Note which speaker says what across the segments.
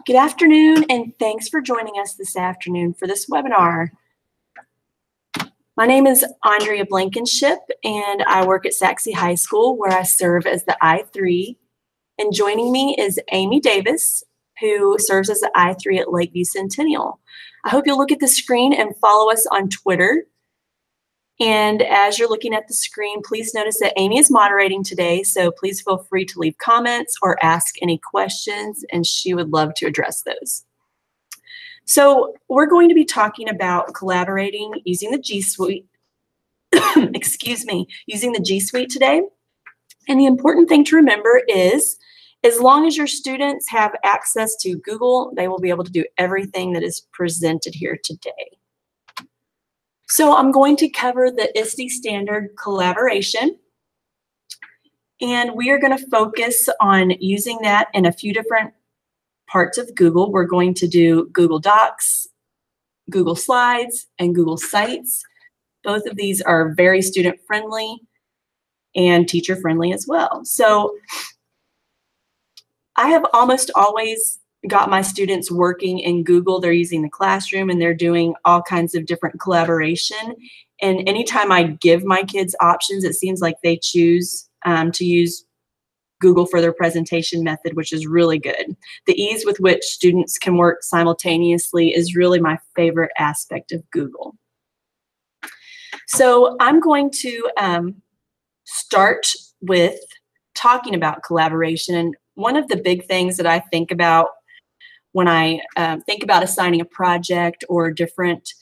Speaker 1: Good afternoon, and thanks for joining us this afternoon for this webinar. My name is Andrea Blankenship, and I work at Sachse High School, where I serve as the I3. And joining me is Amy Davis, who serves as the I3 at Lakeview Centennial. I hope you'll look at the screen and follow us on Twitter. And as you're looking at the screen, please notice that Amy is moderating today, so please feel free to leave comments or ask any questions, and she would love to address those. So we're going to be talking about collaborating using the G Suite, excuse me, using the G Suite today. And the important thing to remember is, as long as your students have access to Google, they will be able to do everything that is presented here today. So I'm going to cover the ISTE standard collaboration, and we are going to focus on using that in a few different parts of Google. We're going to do Google Docs, Google Slides, and Google Sites. Both of these are very student-friendly and teacher-friendly as well. So I have almost always got my students working in Google. They're using the classroom and they're doing all kinds of different collaboration. And anytime I give my kids options, it seems like they choose to use Google for their presentation method, which is really good. The ease with which students can work simultaneously is really my favorite aspect of Google. So I'm going to start with talking about collaboration. And one of the big things that I think about when I think about assigning a project or different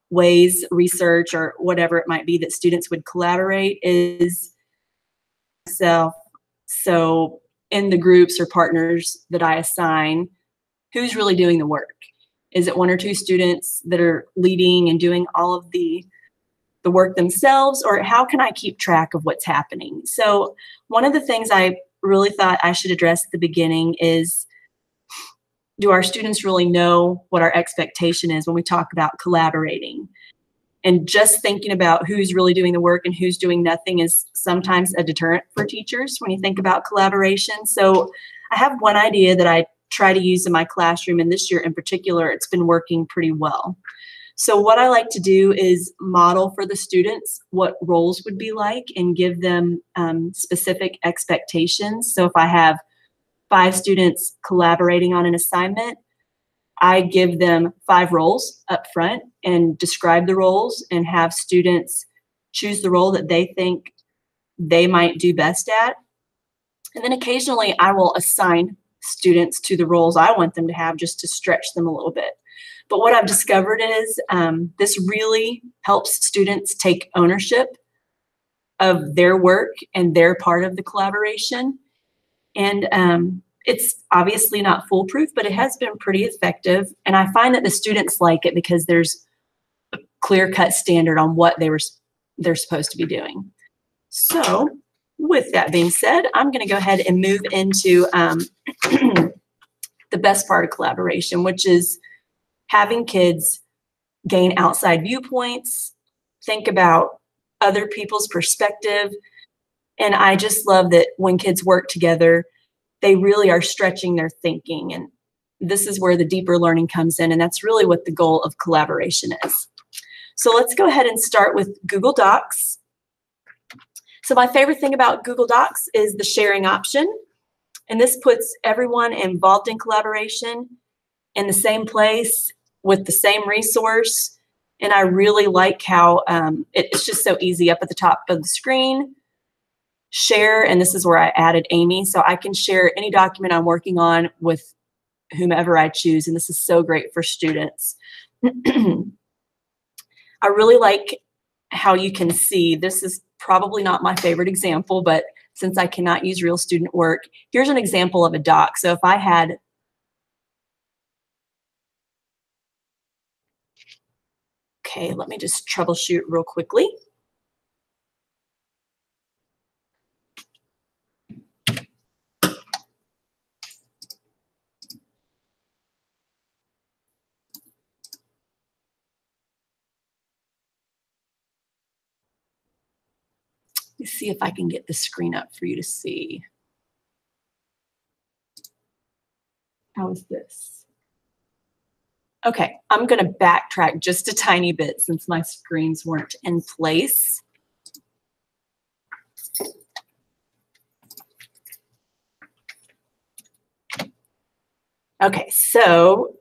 Speaker 1: ways, research or whatever it might be that students would collaborate is self. So in the groups or partners that I assign, who's really doing the work? Is it one or two students that are leading and doing all of the work themselves, or how can I keep track of what's happening? So one of the things I really thought I should address at the beginning is, do our students really know what our expectation is when we talk about collaborating? And just thinking about who's really doing the work and who's doing nothing is sometimes a deterrent for teachers when you think about collaboration. So I have one idea that I try to use in my classroom, and this year in particular, it's been working pretty well. So what I like to do is model for the students what roles would be like and give them specific expectations. So if I have 5 students collaborating on an assignment, I give them 5 roles up front and describe the roles and have students choose the role that they think they might do best at. And then occasionally I will assign students to the roles I want them to have just to stretch them a little bit. But what I've discovered is this really helps students take ownership of their work and their part of the collaboration. And it's obviously not foolproof, but it has been pretty effective. And I find that the students like it because there's a clear-cut standard on what they're supposed to be doing. So with that being said, I'm going to go ahead and move into the best part of collaboration, which is having kids gain outside viewpoints, think about other people's perspective. And I just love that when kids work together, they really are stretching their thinking. And this is where the deeper learning comes in. And that's really what the goal of collaboration is. So let's go ahead and start with Google Docs. So my favorite thing about Google Docs is the sharing option. And this puts everyone involved in collaboration in the same place with the same resource. And I really like how it's just so easy up at the top of the screen. Share, and this is where I added Amy, so I can share any document I'm working on with whomever I choose, and this is so great for students. I really like how you can see, this is probably not my favorite example, but since I cannot use real student work, here's an example of a doc. So if I had okay, let me just troubleshoot real quickly. Let me see if I can get the screen up for you to see. How is this? Okay, I'm going to backtrack just a tiny bit since my screens weren't in place. Okay, so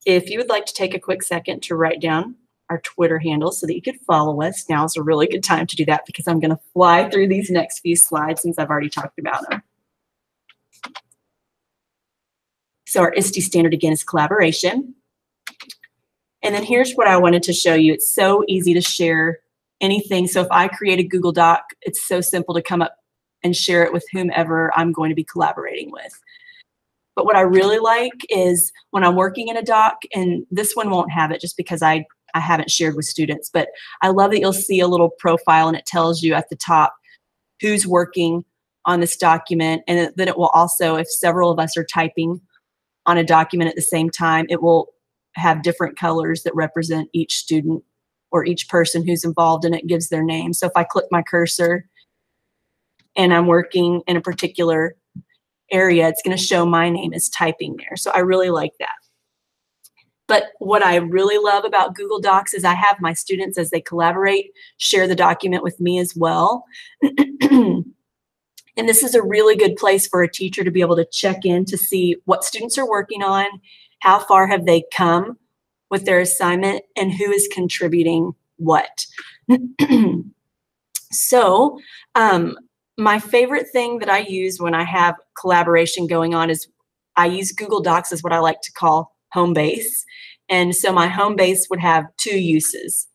Speaker 1: if you would like to take a quick second to write down our Twitter handle so that you could follow us, now is a really good time to do that because I'm going to fly through these next few slides since I've already talked about them. So our ISTE standard again is collaboration. And then here's what I wanted to show you. It's so easy to share anything. So if I create a Google Doc, it's so simple to come up and share it with whomever I'm going to be collaborating with. But what I really like is when I'm working in a doc, and this one won't have it just because I haven't shared with students, but I love that you'll see a little profile and it tells you at the top who's working on this document, and then it will also, if several of us are typing on a document at the same time, it will have different colors that represent each student or each person who's involved, and it gives their name. So if I click my cursor and I'm working in a particular area, it's going to show my name as typing there. So I really like that. But what I really love about Google Docs is I have my students, as they collaborate, share the document with me as well. And this is a really good place for a teacher to be able to check in to see what students are working on, how far have they come with their assignment, and who is contributing what. So my favorite thing that I use when I have collaboration going on is I use Google Docs as what I like to call home base. And so my home base would have two uses.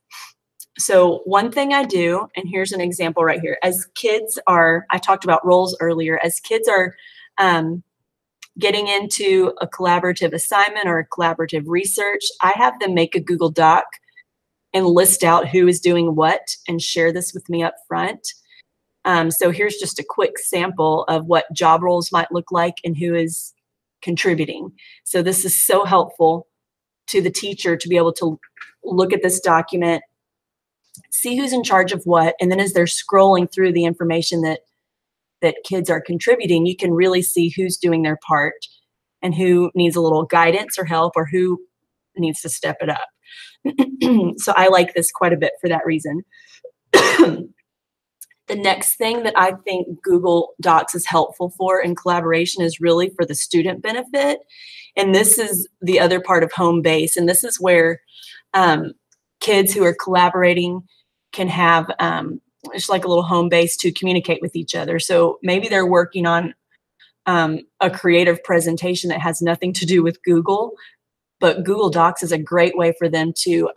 Speaker 1: So one thing I do, and here's an example right here, as kids are, I talked about roles earlier, as kids are getting into a collaborative assignment or a collaborative research, I have them make a Google Doc and list out who is doing what and share this with me up front. So here's just a quick sample of what job roles might look like and who is contributing. So this is so helpful to the teacher to be able to look at this document, see who's in charge of what, and then as they're scrolling through the information that kids are contributing, you can really see who's doing their part and who needs a little guidance or help or who needs to step it up. So I like this quite a bit for that reason. The next thing that I think Google Docs is helpful for in collaboration is really for the student benefit. And this is the other part of home base. And this is where kids who are collaborating can have it's like a little home base to communicate with each other. So maybe they're working on a creative presentation that has nothing to do with Google, but Google Docs is a great way for them to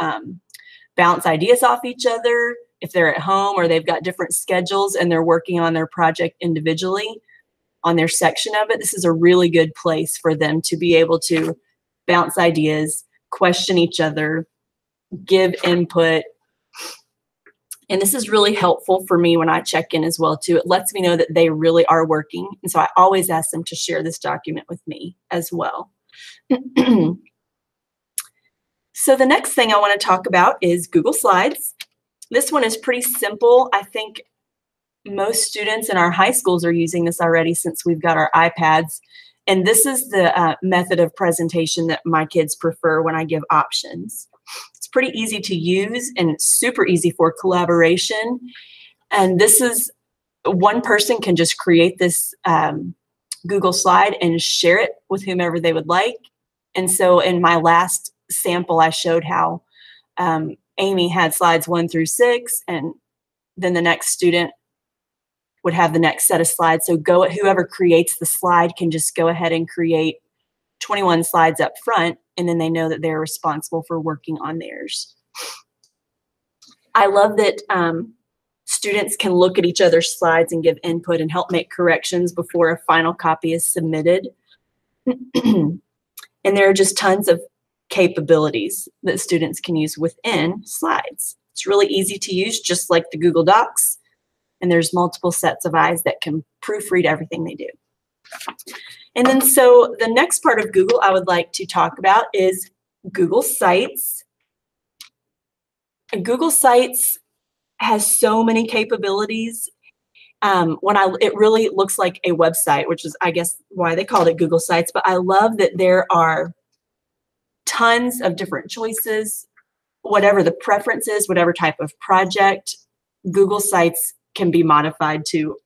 Speaker 1: bounce ideas off each other if they're at home or they've got different schedules and they're working on their project individually on their section of it. This is a really good place for them to be able to bounce ideas, question each other, give input. And this is really helpful for me when I check in as well too. It lets me know that they really are working. And so I always ask them to share this document with me as well. So the next thing I want to talk about is Google Slides. This one is pretty simple. I think most students in our high schools are using this already since we've got our iPads. And this is the method of presentation that my kids prefer when I give options. It's pretty easy to use and it's super easy for collaboration. And this is, one person can just create this Google slide and share it with whomever they would like. And so in my last sample, I showed how Amy had slides 1 through 6, and then the next student would have the next set of slides. So whoever creates the slide can just go ahead and create 21 slides up front, and then they know that they're responsible for working on theirs. I love that students can look at each other's slides and give input and help make corrections before a final copy is submitted. And there are just tons of capabilities that students can use within slides. It's really easy to use, just like the Google Docs, and there's multiple sets of eyes that can proofread everything they do. And then so the next part of Google I would like to talk about is Google Sites. And Google Sites has so many capabilities. It really looks like a website, which is, I guess, why they called it Google Sites. But I love that there are tons of different choices. Whatever the preference is, whatever type of project, Google Sites can be modified to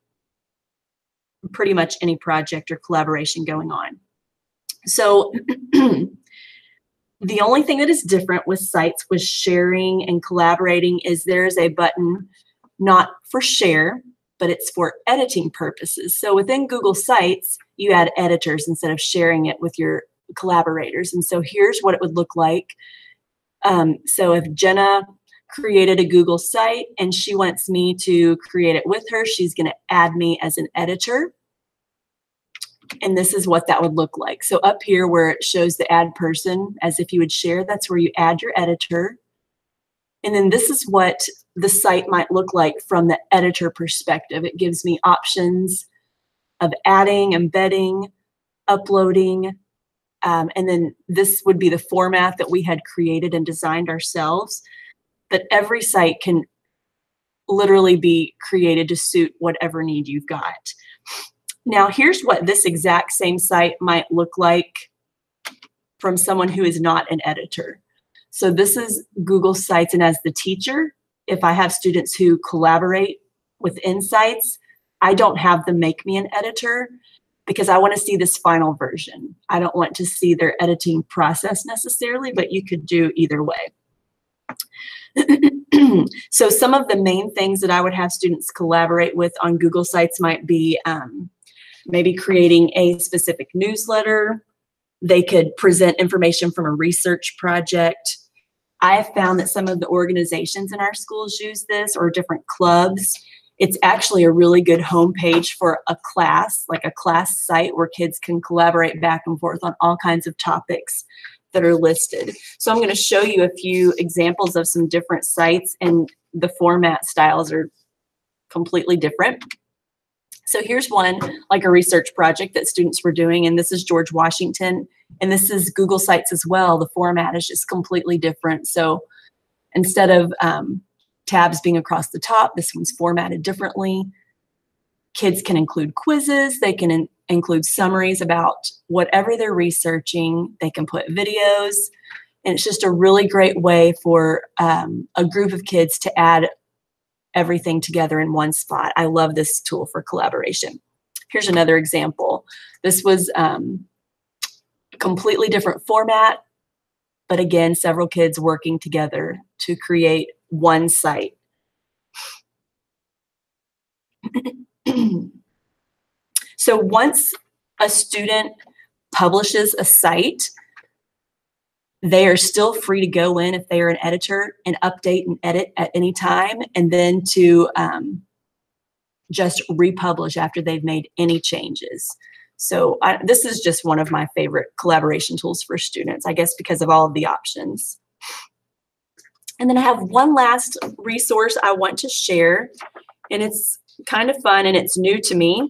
Speaker 1: pretty much any project or collaboration going on. So the only thing that is different with Sites with sharing and collaborating is there's a button not for share, but it's for editing purposes. So within Google Sites, you add editors instead of sharing it with your collaborators. And so here's what it would look like. So if Jenna created a Google site and she wants me to create it with her, she's going to add me as an editor. And this is what that would look like. So up here where it shows the add person as if you would share, that's where you add your editor. And then this is what the site might look like from the editor perspective. It gives me options of adding, embedding, uploading, and then this would be the format that we had created and designed ourselves. But every site can literally be created to suit whatever need you've got. Now, here's what this exact same site might look like from someone who is not an editor. So this is Google Sites, and as the teacher, if I have students who collaborate with Sites, I don't have them make me an editor because I want to see this final version. I don't want to see their editing process necessarily, but you could do either way. So some of the main things that I would have students collaborate with on Google Sites might be maybe creating a specific newsletter. They could present information from a research project. I have found that some of the organizations in our schools use this, or different clubs. It's actually a really good homepage for a class, like a class site where kids can collaborate back and forth on all kinds of topics that are listed. So I'm going to show you a few examples of some different sites, and the format styles are completely different. So here's one, like a research project that students were doing, and this is George Washington, and this is Google Sites as well. The format is just completely different. So instead of tabs being across the top, this one's formatted differently. Kids can include quizzes. They can include summaries about whatever they're researching. They can put videos. And it's just a really great way for a group of kids to add everything together in one spot. I love this tool for collaboration. Here's another example. This was completely different format, but again, several kids working together to create one site. So once a student publishes a site, they are still free to go in if they are an editor and update and edit at any time, and then to just republish after they've made any changes. So this is just one of my favorite collaboration tools for students, I guess because of all of the options. And then I have one last resource I want to share, and it's kind of fun and it's new to me,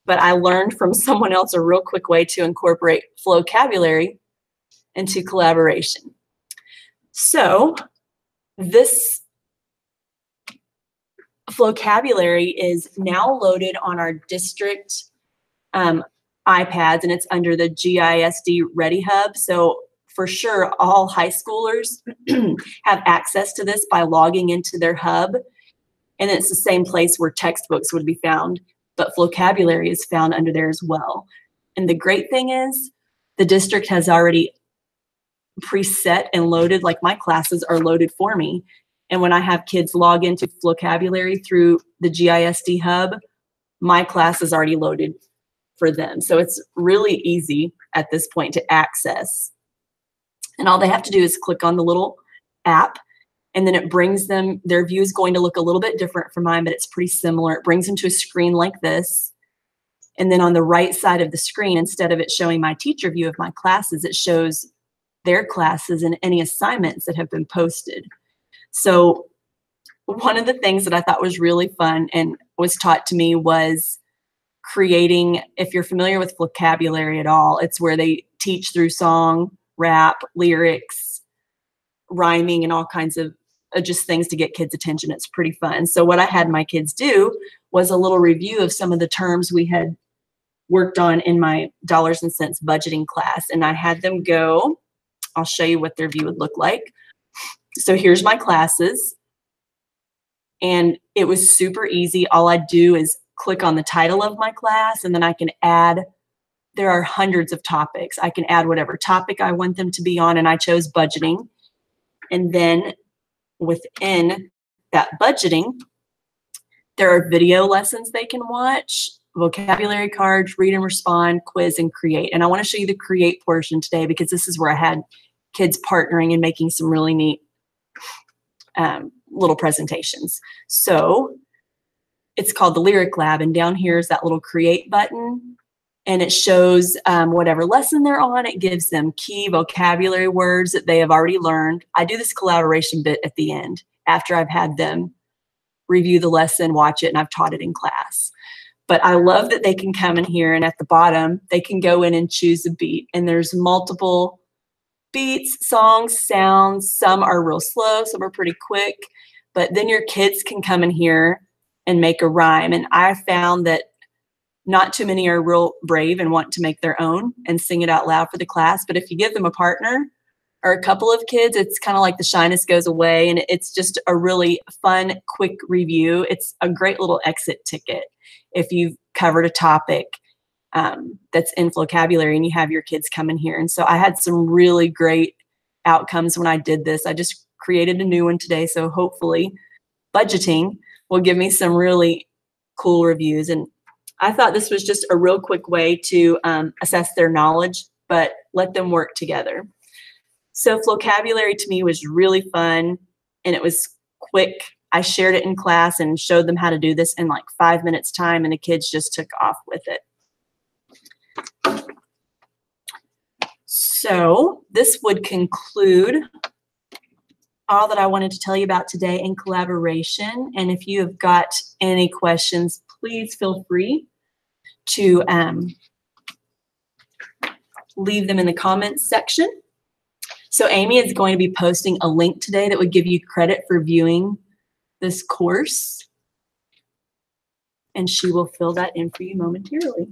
Speaker 1: but I learned from someone else a real quick way to incorporate Flocabulary into collaboration. So this Flocabulary is now loaded on our district iPads, and it's under the GISD Ready Hub. So for sure, all high schoolers have access to this by logging into their hub. And it's the same place where textbooks would be found, but Flocabulary is found under there as well. And the great thing is the district has already preset and loaded, like my classes are loaded for me. And when I have kids log into Flocabulary through the GISD hub, my class is already loaded for them. So it's really easy at this point to access. And all they have to do is click on the little app, and then it brings them, their view is going to look a little bit different from mine, but it's pretty similar. It brings them to a screen like this. And then on the right side of the screen, instead of it showing my teacher view of my classes, it shows their classes and any assignments that have been posted. So one of the things that I thought was really fun and was taught to me was creating, if you're familiar with Flocabulary at all, it's where they teach through song, rap, lyrics, rhyming, and all kinds of just things to get kids' attention. It's pretty fun. So what I had my kids do was a little review of some of the terms we had worked on in my dollars and cents budgeting class. And I had them go I'll show you what their view would look like. So here's my classes. And it was super easy. All I do is click on the title of my class, and then I can add, there are hundreds of topics. I can add whatever topic I want them to be on, and I chose budgeting. And then within that budgeting, there are video lessons they can watch, vocabulary cards, read and respond, quiz, and create. And I want to show you the create portion today because this is where I had kids partnering and making some really neat little presentations. So it's called the Lyric Lab, and down here is that little create button, and it shows whatever lesson they're on. It gives them key vocabulary words that they have already learned. I do this collaboration bit at the end after I've had them review the lesson, watch it, and I've taught it in class. But I love that they can come in here, and at the bottom, they can go in and choose a beat, and there's multiple beats, songs, sounds. Some are real slow, some are pretty quick, but then your kids can come in here and make a rhyme. And I found that not too many are real brave and want to make their own and sing it out loud for the class. But if you give them a partner or a couple of kids, it's kind of like the shyness goes away, and it's just a really fun, quick review. It's a great little exit ticket if you've covered a topic that's in Flocabulary and you have your kids come in here. And so I had some really great outcomes when I did this. I just created a new one today, so hopefully budgeting will give me some really cool reviews. And I thought this was just a real quick way to assess their knowledge, but let them work together. So Flocabulary to me was really fun, and it was quick. I shared it in class and showed them how to do this in like 5 minutes time, and the kids just took off with it. So this would conclude all that I wanted to tell you about today in collaboration. And if you have got any questions, please feel free to leave them in the comments section. So Amy is going to be posting a link today that would give you credit for viewing this course, and she will fill that in for you momentarily.